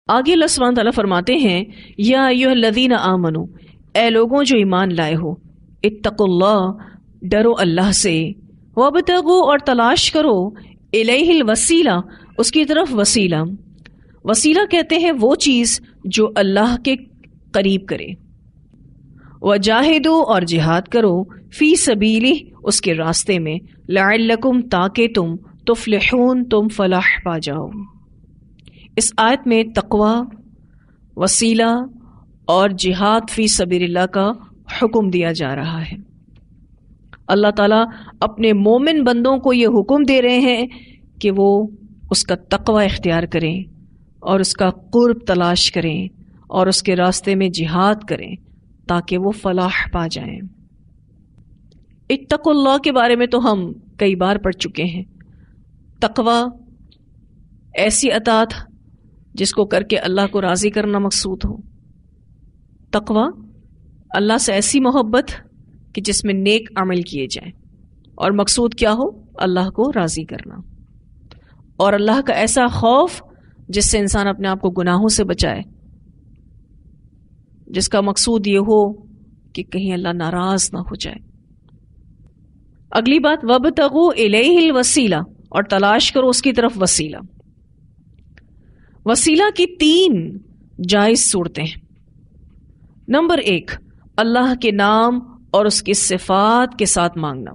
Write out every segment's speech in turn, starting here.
آگے اللہ سبحانہ تعالیٰ فرماتے ہیں یا ایھا الذین آمنو، اے لوگوں جو ایمان لائے ہو، اتقوا اللہ، ڈرو اللہ سے، وابتغوا، اور تلاش کرو، الیہ الوسیلہ، اس کی طرف وسیلہ۔ وسیلہ کہتے ہیں وہ چیز جو اللہ کے قریب کرے۔ وجاہدوا، اور جہاد کرو، فی سبیلہ، اس کے راستے میں، لعلکم، تاکہ تم، تفلحون، تم فلاح پا جاؤ۔ اس آیت میں تقوی، وسیلہ اور جہاد فی سبیل اللہ کا حکم دیا جا رہا ہے۔ اللہ تعالیٰ اپنے مومن بندوں کو یہ حکم دے رہے ہیں کہ وہ اس کا تقوی اختیار کریں اور اس کا قرب تلاش کریں اور اس کے راستے میں جہاد کریں تاکہ وہ فلاح پا جائیں۔ اتقوا اللہ کے بارے میں تو ہم کئی بار پڑھ چکے ہیں۔ تقوی ایسی اطاعت جس کو کر کے اللہ کو راضی کرنا مقصود ہو۔ تقوی اللہ سے ایسی محبت کہ جس میں نیک عمل کیے جائیں اور مقصود کیا ہو؟ اللہ کو راضی کرنا، اور اللہ کا ایسا خوف جس سے انسان اپنے آپ کو گناہوں سے بچائے، جس کا مقصود یہ ہو کہ کہیں اللہ ناراض نہ ہو جائے۔ اگلی بات، وابتغوا الیہ الوسیلہ، اور تلاش کرو اس کی طرف وسیلہ۔ وسیلہ کی 3 جائز صورتیں ہیں۔ نمبر 1، اللہ کے نام اور اس کی صفات کے ساتھ مانگنا۔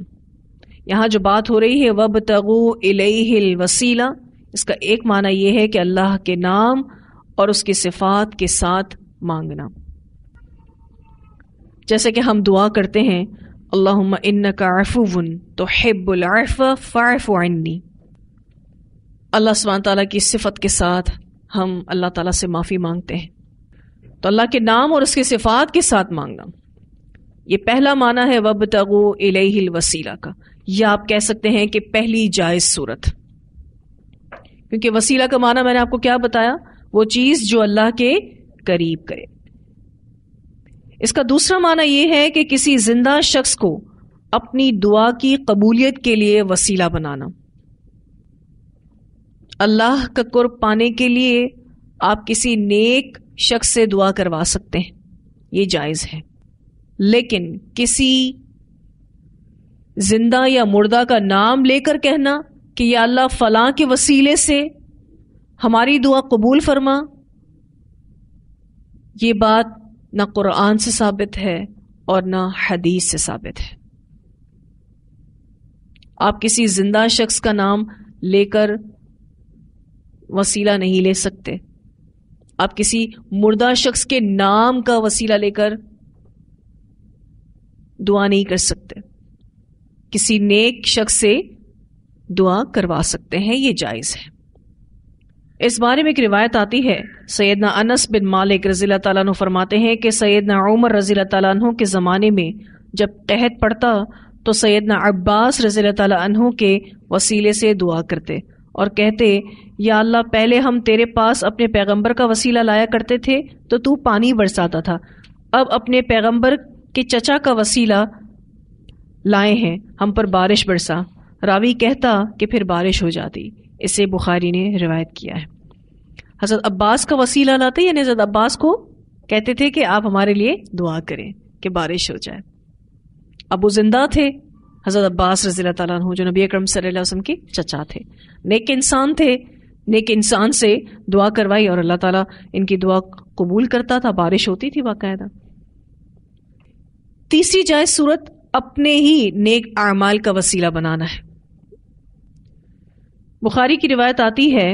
یہاں جو بات ہو رہی ہے وابتغوا الیہ الوسیلہ، اس کا ایک معنی یہ ہے کہ اللہ کے نام اور اس کی صفات کے ساتھ مانگنا۔ جیسے کہ ہم دعا کرتے ہیں اللہم انک عفو تحب العفو فاعف عنی، اللہ سبحانہ تعالیٰ کی صفت کے ساتھ ہم اللہ تعالیٰ سے معافی مانگتے ہیں۔ تو اللہ کے نام اور اس کی صفات کے ساتھ مانگنا، یہ پہلا معنی ہے وابتغوا الیہ الوسیلہ کا، یا آپ کہہ سکتے ہیں کہ پہلی جائز صورت، کیونکہ وسیلہ کا معنی میں نے آپ کو کیا بتایا؟ وہ چیز جو اللہ کے قریب کرے۔ اس کا دوسرا معنی یہ ہے کہ کسی زندہ شخص کو اپنی دعا کی قبولیت کے لیے وسیلہ بنانا۔ اللہ کا قرب پانے کے لیے آپ کسی نیک شخص سے دعا کروا سکتے ہیں، یہ جائز ہے، لیکن کسی زندہ یا مردہ کا نام لے کر کہنا کہ یا اللہ فلاں کے وسیلے سے ہماری دعا قبول فرما، یہ بات نہ قرآن سے ثابت ہے اور نہ حدیث سے ثابت ہے۔ آپ کسی زندہ شخص کا نام لے کر وسیلہ نہیں لے سکتے، آپ کسی مردہ شخص کے نام کا وسیلہ لے کر دعا نہیں کر سکتے، کسی نیک شخص سے دعا کروا سکتے ہیں، یہ جائز ہے۔ اس بارے میں ایک روایت آتی ہے، سیدنا انس بن مالک رضی اللہ تعالیٰ عنہ فرماتے ہیں کہ سیدنا عمر رضی اللہ تعالیٰ عنہ کے زمانے میں جب قحط پڑتا تو سیدنا عباس رضی اللہ تعالیٰ عنہ کے وسیلے سے دعا کرتے اور کہتے یا اللہ پہلے ہم تیرے پاس اپنے پیغمبر کا وسیلہ لایا کرتے تھے تو پانی برساتا تھا، اب اپنے پیغمبر کے چچا کا وسیلہ لائے ہیں، ہم پر بارش برسا۔ راوی کہتا کہ پھر بارش ہو جاتی۔ اسے بخاری نے روایت کیا ہے۔ حضرت عباس کا وسیلہ لاتے، یعنی حضرت عباس کو کہتے تھے کہ آپ ہمارے لیے دعا کریں کہ بارش ہو جائے۔ ابو زندہ تھے حضرت عباس رضی اللہ تعالیٰ عنہ، جو نبی اکرم صلی اللہ علیہ وسلم کے چچا تھے، نیک انسان تھے، نیک انسان سے دعا کروائی اور اللہ تعالیٰ ان کی دعا قبول کرتا تھا، بارش ہوتی تھی باقاعدہ۔ تیسری جائز صورت اپنے ہی نیک اعمال کا وسیلہ بنانا ہے۔ بخاری کی روایت آتی ہے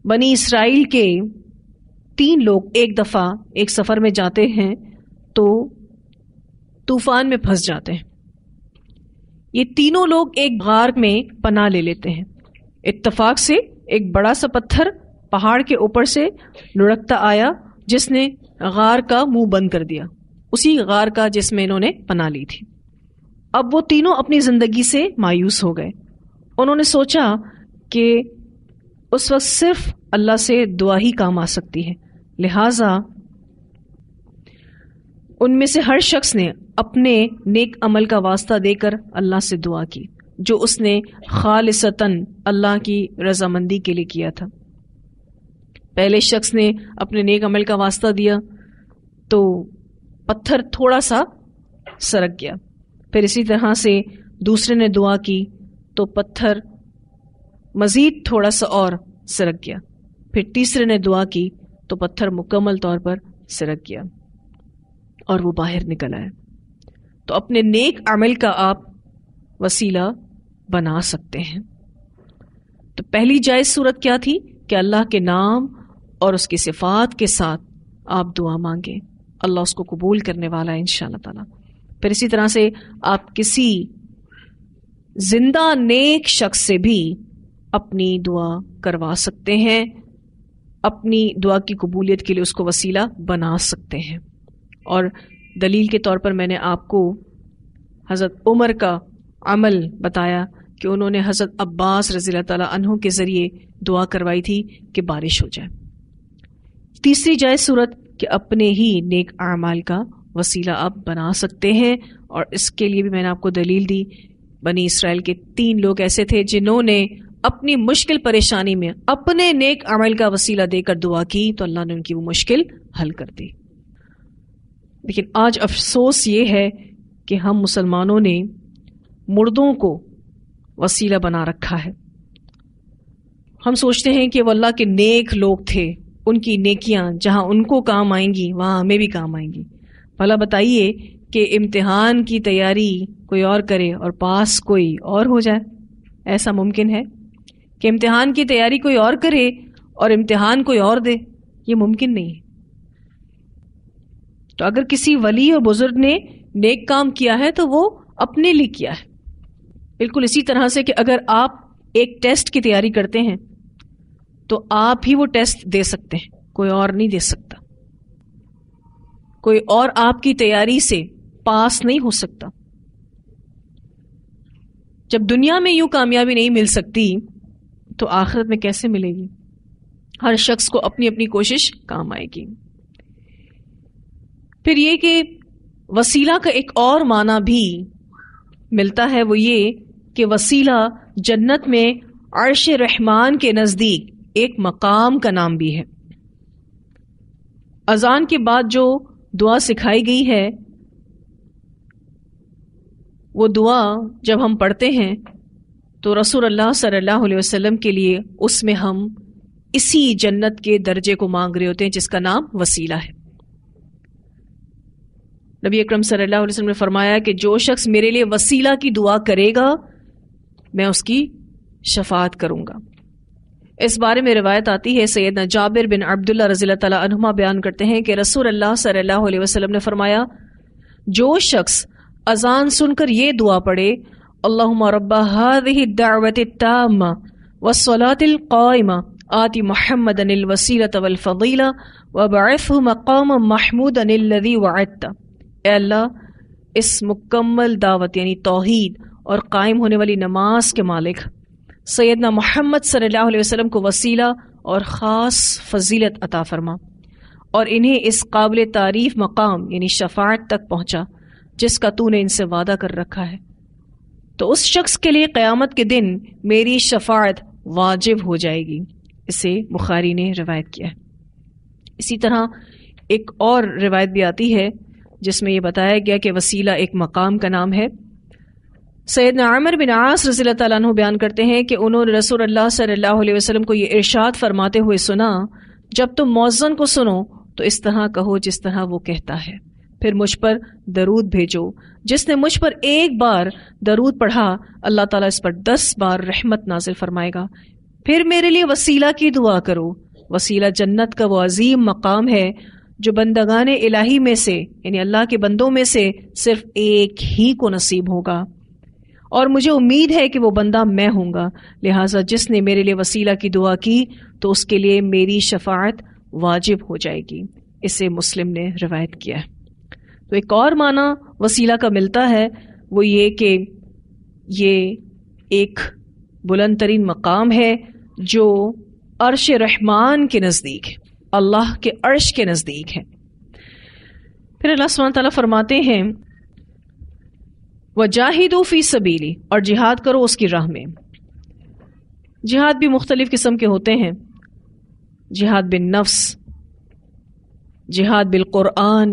بنی اسرائیل کے 3 لوگ ایک دفعہ ایک سفر میں جاتے ہیں تو طوفان میں پھنس جاتے ہیں۔ یہ تینوں لوگ ایک غار میں پناہ لے لیتے ہیں۔ اتفاق سے ایک بڑا سا پتھر پہاڑ کے اوپر سے لڑکتا آیا جس نے غار کا منہ بند کر دیا، اسی غار کا جس میں انہوں نے پناہ لی تھی۔ اب وہ تینوں اپنی زندگی سے مایوس ہو گئے۔ انہوں نے سوچا کہ اس وقت صرف اللہ سے دعا ہی کام آ سکتی ہے، لہٰذا ان میں سے ہر شخص نے اپنے نیک عمل کا واسطہ دے کر اللہ سے دعا کی جو اس نے خالصتاً اللہ کی رضامندی کے لیے کیا تھا۔ پہلے شخص نے اپنے نیک عمل کا واسطہ دیا تو پتھر تھوڑا سا سرک گیا، پھر اسی طرح سے دوسرے نے دعا کی تو پتھر مزید تھوڑا سا اور سرک گیا، پھر تیسرے نے دعا کی تو پتھر مکمل طور پر سرک گیا اور وہ باہر نکل آیا۔ تو اپنے نیک عمل کا آپ وسیلہ بنا سکتے ہیں۔ تو پہلی جائز صورت کیا تھی کہ اللہ کے نام اور اس کی صفات کے ساتھ آپ دعا مانگیں، اللہ اس کو قبول کرنے والا ہے انشاءاللہ تعالی۔ پھر اسی طرح سے آپ کسی زندہ نیک شخص سے بھی اپنی دعا کروا سکتے ہیں، اپنی دعا کی قبولیت کے لیے اس کو وسیلہ بنا سکتے ہیں۔ اور دلیل کے طور پر میں نے آپ کو حضرت عمر کا عمل بتایا کہ انہوں نے حضرت عباس رضی اللہ تعالیٰ عنہ کے ذریعے دعا کروائی تھی کہ بارش ہو جائے۔ تیسری جائز صورت کہ اپنے ہی نیک اعمال کا وسیلہ آپ بنا سکتے ہیں، اور اس کے لیے بھی میں نے آپ کو دلیل دی۔ بنی اسرائیل کے 3 لوگ ایسے تھے جنہوں نے اپنی مشکل پریشانی میں اپنے نیک عمل کا وسیلہ دے کر دعا کی تو اللہ نے ان کی وہ مشکل حل کر دی۔ لیکن آج افسوس یہ ہے کہ ہم مسلمانوں نے مردوں کو وسیلہ بنا رکھا ہے۔ ہم سوچتے ہیں کہ وہ اللہ کے نیک لوگ تھے، ان کی نیکیاں جہاں ان کو کام آئیں گی وہاں ہمیں بھی کام آئیں گی۔ بھلا بتائیے کہ امتحان کی تیاری کوئی اور کرے اور پاس کوئی اور ہو جائے؟ ایسا ممکن ہے کہ امتحان کی تیاری کوئی اور کرے اور امتحان کوئی اور دے؟ یہ ممکن نہیں ہے۔ تو اگر کسی ولی اور بزرگ نے نیک کام کیا ہے تو وہ اپنے لیے کیا ہے۔ بالکل اسی طرح سے کہ اگر آپ ایک ٹیسٹ کی تیاری کرتے ہیں تو آپ ہی وہ ٹیسٹ دے سکتے ہیں، کوئی اور نہیں دے سکتا، کوئی اور آپ کی تیاری سے پاس نہیں ہو سکتا۔ جب دنیا میں یوں کامیابی نہیں مل سکتی تو آخرت میں کیسے ملے گی؟ ہر شخص کو اپنی اپنی کوشش کام آئے گی۔ پھر یہ کہ وسیلہ کا ایک اور معنی بھی ملتا ہے، وہ یہ کہ وسیلہ جنت میں عرش رحمان کے نزدیک ایک مقام کا نام بھی ہے۔ اذان کے بعد جو دعا سکھائی گئی ہے وہ دعا جب ہم پڑھتے ہیں تو رسول اللہ صلی اللہ علیہ وسلم کے لیے اس میں ہم اسی جنت کے درجے کو مانگ رہے ہوتے ہیں جس کا نام وسیلہ ہے۔ نبی اکرم صلی اللہ علیہ وسلم نے فرمایا کہ جو شخص میرے لیے وسیلہ کی دعا کرے گا میں اس کی شفاعت کروں گا۔ اس بارے میں روایت آتی ہے، سیدنا جابر بن عبداللہ رضی اللہ تعالیٰ عنہما بیان کرتے ہیں کہ رسول اللہ صلی اللہ علیہ وسلم نے فرمایا، جو شخص اذان سن کر یہ دعا پڑھے، اللہم رب هذه الدعوة التامة والصلاة القائمة آت محمدا الوسیلة والفضیلة وابعثه مقاما محمودا الذی وعدته، اے اللہ اس مکمل دعوت یعنی توحید اور قائم ہونے والی نماز کے مالک سیدنا محمد صلی اللہ علیہ وسلم کو وسیلہ اور خاص فضیلت عطا فرما، اور انہیں اس قابل تعریف مقام یعنی شفاعت تک پہنچا جس کا تو نے ان سے وعدہ کر رکھا ہے۔ تو اس شخص کے لیے قیامت کے دن میری شفاعت واجب ہو جائے گی۔ اسے بخاری نے روایت کیا ہے۔ اسی طرح ایک اور روایت بھی آتی ہے جس میں یہ بتایا گیا کہ وسیلہ ایک مقام کا نام ہے۔ سیدنا عمر بن عاص رضی اللہ تعالیٰ عنہ بیان کرتے ہیں کہ انہوں نے رسول اللہ صلی اللہ علیہ وسلم کو یہ ارشاد فرماتے ہوئے سنا، جب تم مؤذن کو سنو تو اس طرح کہو جس طرح وہ کہتا ہے، پھر مجھ پر درود بھیجو، جس نے مجھ پر ایک بار درود پڑھا اللہ تعالیٰ اس پر 10 بار رحمت نازل فرمائے گا۔ پھر میرے لیے وسیلہ کی دعا کرو۔ وسیلہ جنت کا وہ عظیم مقام ہے جو بندگان الہی میں سے یعنی اللہ کے بندوں میں سے صرف ایک ہی کو نصیب ہوگا، اور مجھے امید ہے کہ وہ بندہ میں ہوں گا، لہٰذا جس نے میرے لیے وسیلہ کی دعا کی تو اس کے لیے میری شفاعت واجب ہو جائے گی۔ اسے مسلم نے روایت کیا ہے۔ تو ایک اور معنی وسیلہ کا ملتا ہے، وہ یہ کہ یہ ایک بلند ترین مقام ہے جو عرش رحمان کے نزدیک ہے، اللہ کے عرش کے نزدیک ہے۔ پھر اللہ سبحانہ تعالیٰ فرماتے ہیں وَجَاهِدُوا فِي سَبِيلِي، اور جہاد کرو اس کی راہ میں۔ جہاد بھی مختلف قسم کے ہوتے ہیں۔ جہاد بالنفس، جہاد بالقرآن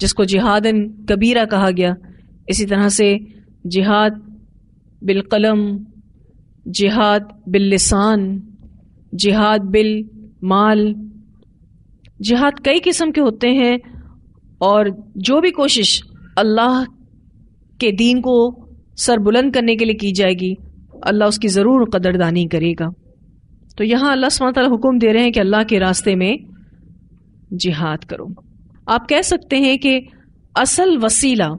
جس کو جہادن کبیرہ کہا گیا، اسی طرح سے جہاد بالقلم، جہاد باللسان، جہاد بالمال. جہاد کئی قسم کے ہوتے ہیں، اور جو بھی کوشش اللہ کے دین کو سر بلند کرنے کے لیے کی جائے گی اللہ اس کی ضرور قدردانی کرے گا. تو یہاں اللہ سبحانہ تعالیٰ حکم دے رہے ہیں کہ اللہ کے راستے میں جہاد کرو. آپ کہہ سکتے ہیں کہ اصل وسیلہ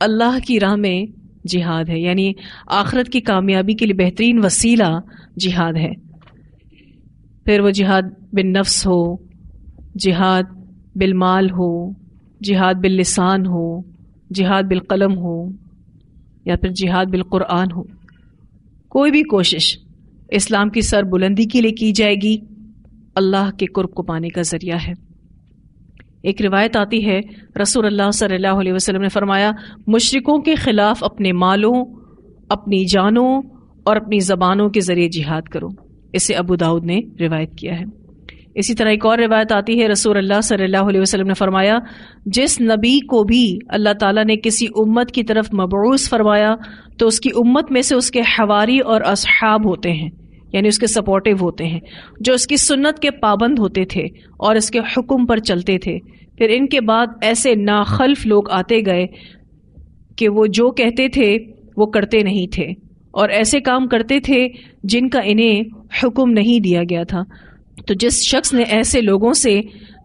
اللہ کی راہ میں جہاد ہے، یعنی آخرت کی کامیابی کے لیے بہترین وسیلہ جہاد ہے. پھر وہ جہاد بالنفس ہو، جہاد بالمال ہو، جہاد باللسان ہو، جہاد بالقلم ہو، یا پھر جہاد بالقرآن ہو. کوئی بھی کوشش اسلام کی سر بلندی کے لیے کی جائے گی اللہ کے قرب کو پانے کا ذریعہ ہے. ایک روایت آتی ہے رسول اللہ صلی اللہ علیہ وسلم نے فرمایا، مشرکوں کے خلاف اپنے مالوں، اپنی جانوں اور اپنی زبانوں کے ذریعے جہاد کرو. اسے ابو داؤد نے روایت کیا ہے. اسی طرح ایک اور روایت آتی ہے رسول اللہ صلی اللہ علیہ وسلم نے فرمایا، جس نبی کو بھی اللہ تعالیٰ نے کسی امت کی طرف مبعوث فرمایا تو اس کی امت میں سے اس کے حواری اور اصحاب ہوتے ہیں، یعنی اس کے سپورٹیو ہوتے ہیں، جو اس کی سنت کے پابند ہوتے تھے اور اس کے حکم پر چلتے تھے. پھر ان کے بعد ایسے ناخلف لوگ آتے گئے کہ وہ جو کہتے تھے وہ کرتے نہیں تھے، اور ایسے کام کرتے تھے جن کا انہیں حکم نہیں دیا گیا تھا. تو جس شخص نے ایسے لوگوں سے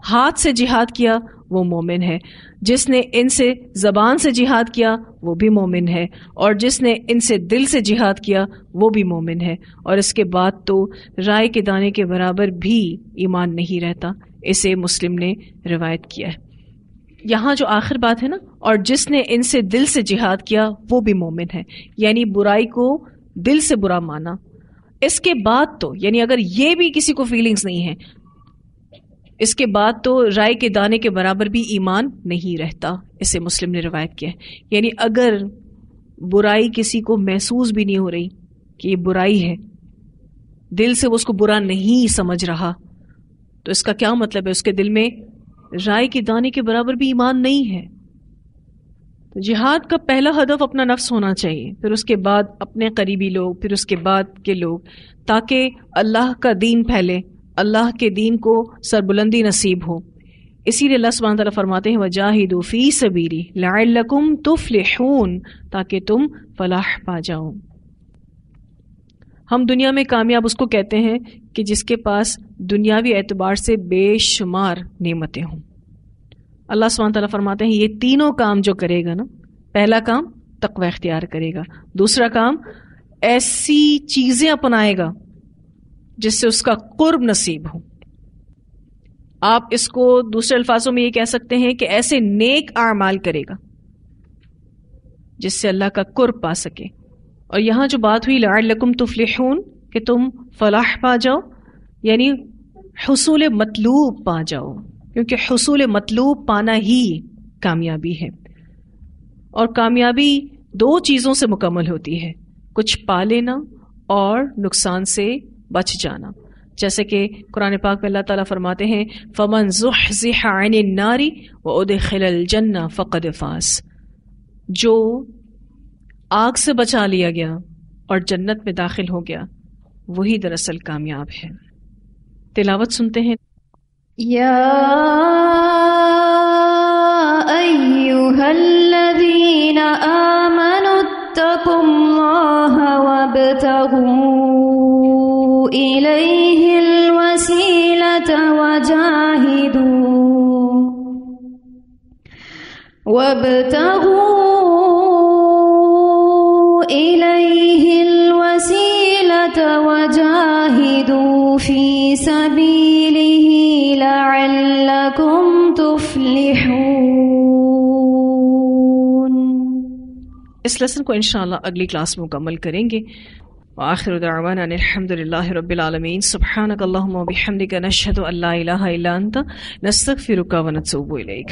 ہاتھ سے جہاد کیا وہ مومن ہے، جس نے ان سے زبان سے جہاد کیا وہ بھی مومن ہے، اور جس نے ان سے دل سے جہاد کیا وہ بھی مومن ہے. اور اس کے بعد تو رائے کے دانے کے برابر بھی ایمان نہیں رہتا. اسے مسلم نے روایت کیا ہے. یہاں جو آخر بات ہے نا، اور جس نے ان سے دل سے جہاد کیا وہ بھی مومن ہے، یعنی برائی کو دل سے برا مانا. اس کے بعد تو یعنی اگر یہ بھی کسی کو فیلنگز نہیں ہے، اس کے بعد تو رائے کے دانے کے برابر بھی ایمان نہیں رہتا. اسے مسلم نے روایت کیا ہے. یعنی اگر برائی کسی کو محسوس بھی نہیں ہو رہی کہ یہ برائی ہے، دل سے وہ اس کو برا نہیں سمجھ رہا، تو اس کا کیا مطلب ہے؟ اس کے دل میں رائے کے دانے کے برابر بھی ایمان نہیں ہے. تو جہاد کا پہلا ہدف اپنا نفس ہونا چاہیے، پھر اس کے بعد اپنے قریبی لوگ، پھر اس کے بعد کے لوگ، تاکہ اللہ کا دین پھیلے، اللہ کے دین کو سربلندی نصیب ہو. اسی لیے اللہ سبحانہ تعالیٰ فرماتے ہیں وَجَاهِدُوا فِي سَبِيلِهِ لَعَلَّكُمْ تُفْلِحُونَ، تاکہ تم فلاح پا جاؤ. ہم دنیا میں کامیاب اس کو کہتے ہیں کہ جس کے پاس دنیاوی اعتبار سے بے شمار نعمتیں ہوں. اللہ سبحانہ تعالیٰ فرماتے ہیں یہ تینوں کام جو کرے گا نا، پہلا کام تقوی اختیار کرے گا، دوسرا کام ایسی چیزیں اپنائے گا جس سے اس کا قرب نصیب ہو. آپ اس کو دوسرے الفاظوں میں یہ کہہ سکتے ہیں کہ ایسے نیک اعمال کرے گا جس سے اللہ کا قرب پا سکے. اور یہاں جو بات ہوئی لعلکم تفلحون کہ تم فلاح پا جاؤ، یعنی حصول مطلوب پا جاؤ، کیونکہ حصول مطلوب پانا ہی کامیابی ہے. اور کامیابی دو چیزوں سے مکمل ہوتی ہے، کچھ پا لینا اور نقصان سے بچ جانا. جیسے کہ قرآن پاک میں اللہ تعالیٰ فرماتے ہیں فَمَنْ زُحْزِحَ عَنِ النَّارِ وَأُدْخِلَ الْجَنَّةَ فَقَدْ فَازَ، جو آگ سے بچا لیا گیا اور جنت میں داخل ہو گیا وہی دراصل کامیاب ہے. تلاوت سنتے ہیں. یا ایھا الذین آمنوا اتقوا اللہ وابتغوا الیہ الوسیلۃ وجاہدوا فی سبیلہ لعلکم تفلحون. اس لیسن کو انشاءاللہ اگلی کلاس میں مکمل کریں گے. وآخر دعوانا ان الحمد للہ رب العالمین. سبحانک اللہم وبحمدک نشہد ان لا الہ الا انت نستغفرک ونتوب الیک.